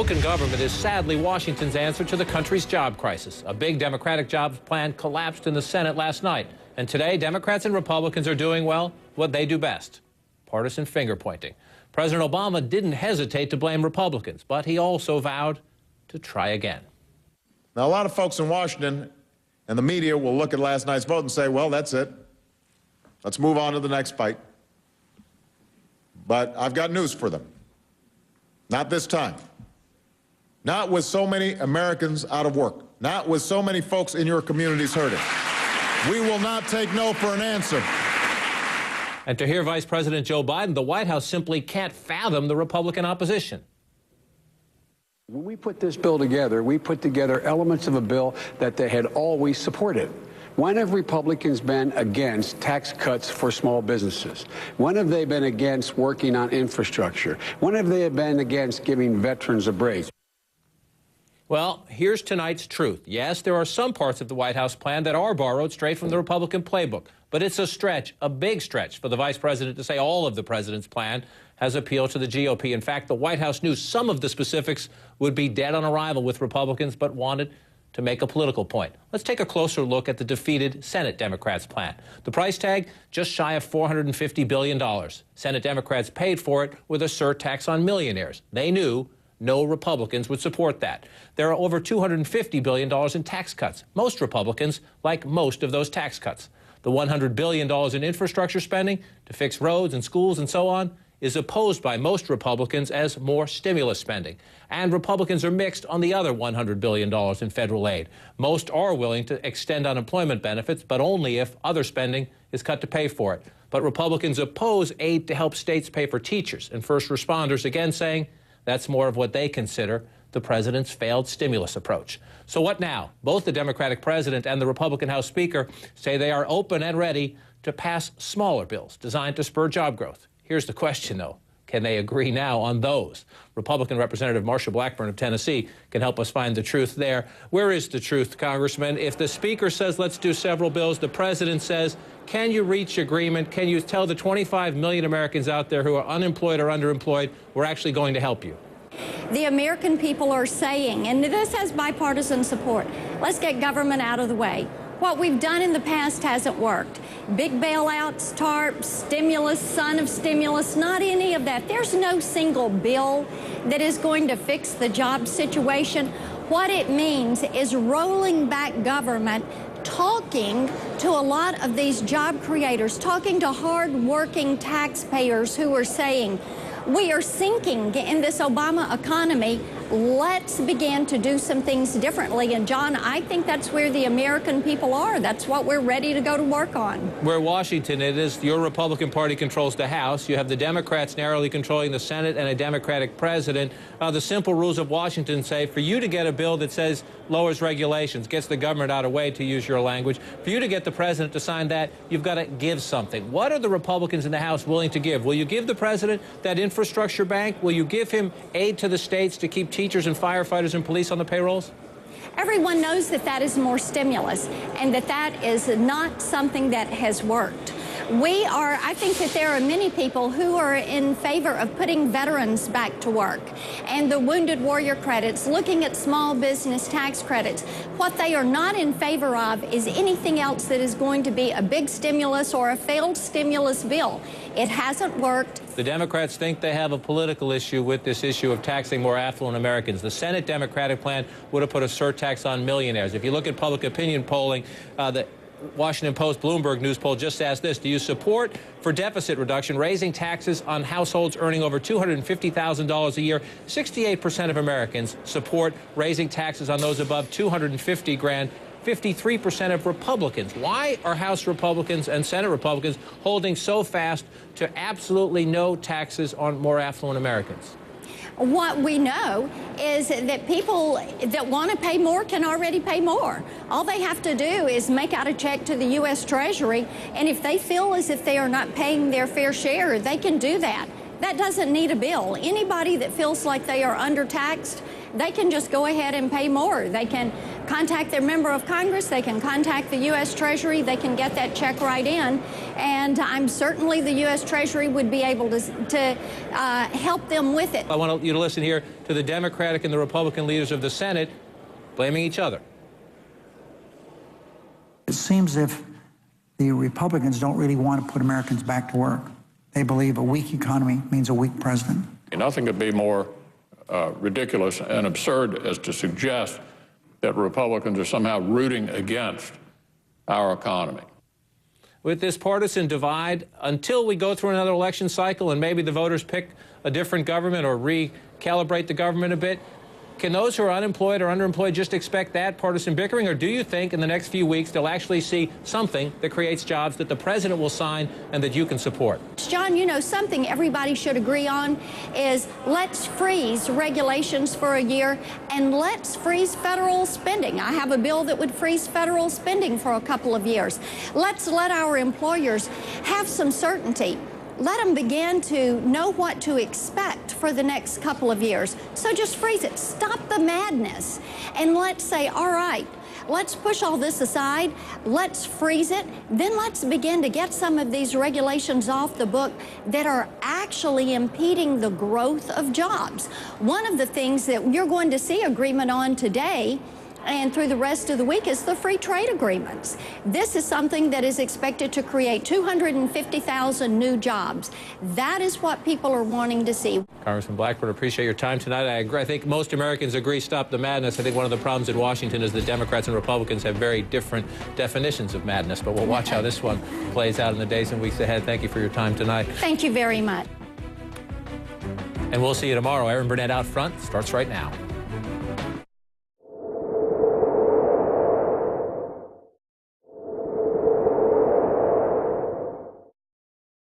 Republican government is sadly Washington's answer to the country's job crisis. A big Democratic jobs plan collapsed in the Senate last night. And today, Democrats and Republicans are doing, well, what they do best: partisan finger-pointing. President Obama didn't hesitate to blame Republicans, but he also vowed to try again. Now, a lot of folks in Washington and the media will look at last night's vote and say, well, that's it. Let's move on to the next fight. But I've got news for them. Not this time. Not with so many Americans out of work. Not with so many folks in your communities hurting. We will not take no for an answer. And to hear Vice President Joe Biden, the White House simply can't fathom the Republican opposition. When we put this bill together, we put together elements of a bill that they had always supported. When have Republicans been against tax cuts for small businesses? When have they been against working on infrastructure? When have they been against giving veterans a break? Well, here's tonight's truth. Yes, there are some parts of the White House plan that are borrowed straight from the Republican playbook. But it's a stretch, a big stretch, for the vice president to say all of the president's plan has appealed to the GOP. In fact, the White House knew some of the specifics would be dead on arrival with Republicans, but wanted to make a political point. Let's take a closer look at the defeated Senate Democrats' plan. The price tag, just shy of $450 billion. Senate Democrats paid for it with a surtax on millionaires. They knew no Republicans would support that. There are over $250 billion in tax cuts. Most Republicans like most of those tax cuts. The $100 billion in infrastructure spending to fix roads and schools and so on is opposed by most Republicans as more stimulus spending. And Republicans are mixed on the other $100 billion in federal aid. Most are willing to extend unemployment benefits, but only if other spending is cut to pay for it. But Republicans oppose aid to help states pay for teachers and first responders, again saying that's more of what they consider the president's failed stimulus approach. So what now? Both the Democratic president and the Republican House Speaker say they are open and ready to pass smaller bills designed to spur job growth. Here's the question, though. Can they agree now on those? Republican Representative Marsha Blackburn of Tennessee can help us find the truth there. Where is the truth, Congressman? If the Speaker says let's do several bills, the President says, can you reach agreement? Can you tell the 25 million Americans out there who are unemployed or underemployed we're actually going to help you? The American people are saying, and this has bipartisan support, let's get government out of the way. What we've done in the past hasn't worked. Big bailouts, TARP, stimulus, son of stimulus, not any of that. There's no single bill that is going to fix the job situation. What it means is rolling back government, talking to a lot of these job creators, talking to hard-working taxpayers who are saying, we are sinking in this Obama economy. Let's begin to do some things differently. And, John, I think that's where the American people are. That's what we're ready to go to work on. Where Washington it is, your Republican Party controls the House. You have the Democrats narrowly controlling the Senate and a Democratic president. The simple rules of Washington say for you to get a bill that says lowers regulations, gets the government out of the way, to use your language, for you to get the president to sign that, you've got to give something. What are the Republicans in the House willing to give? Will you give the president that infrastructure bank? Will you give him aid to the states to keep teachers and firefighters and police on the payrolls? Everyone knows that that is more stimulus and that that is not something that has worked. I think that there are many people who are in favor of putting veterans back to work and the wounded warrior credits, looking at small business tax credits. What they are not in favor of is anything else that is going to be a big stimulus or a failed stimulus bill. It hasn't worked. The Democrats think they have a political issue with this issue of taxing more affluent Americans. The Senate Democratic plan would have put a surtax on millionaires. If you look at public opinion polling, the Washington Post Bloomberg News poll just asked this: do you support for deficit reduction raising taxes on households earning over $250,000 a year? 68% of Americans support raising taxes on those above $250,000. 53% of Republicans. Why are House Republicans and Senate Republicans holding so fast to absolutely no taxes on more affluent Americans? What we know is that people that want to pay more can already pay more. All they have to do is make out a check to the U.S. Treasury, and if they feel as if they are not paying their fair share, they can do that. That doesn't need a bill. Anybody that feels like they are undertaxed, they can just go ahead and pay more. They can contact their member of Congress, they can contact the U.S. Treasury, they can get that check right in, and I'm certainly the U.S. Treasury would be able to help them with it. I want you to listen here to the Democratic and the Republican leaders of the Senate blaming each other. It seems as if the Republicans don't really want to put Americans back to work. They believe a weak economy means a weak president. Nothing could be more ridiculous and absurd as to suggest that Republicans are somehow rooting against our economy. With this partisan divide, until we go through another election cycle and maybe the voters pick a different government or recalibrate the government a bit, can those who are unemployed or underemployed just expect that partisan bickering? Or do you think in the next few weeks they'll actually see something that creates jobs that the president will sign and that you can support? John, you know, something everybody should agree on is let's freeze regulations for a year and let's freeze federal spending. I have a bill that would freeze federal spending for a couple of years. Let's let our employers have some certainty. Let them begin to know what to expect for the next couple of years. So just freeze it. Stop the madness. And let's say, all right, let's push all this aside. Let's freeze it. Then let's begin to get some of these regulations off the book that are actually impeding the growth of jobs. One of the things that you're going to see agreement on today and through the rest of the week is the free trade agreements. This is something that is expected to create 250,000 new jobs. That is what people are wanting to see. Congressman Blackburn, appreciate your time tonight. I agree. I think most Americans agree, stop the madness. I think one of the problems in Washington is that Democrats and Republicans have very different definitions of madness, but we'll watch how this one plays out in the days and weeks ahead. Thank you for your time tonight. Thank you very much. And we'll see you tomorrow. Erin Burnett Out Front starts right now.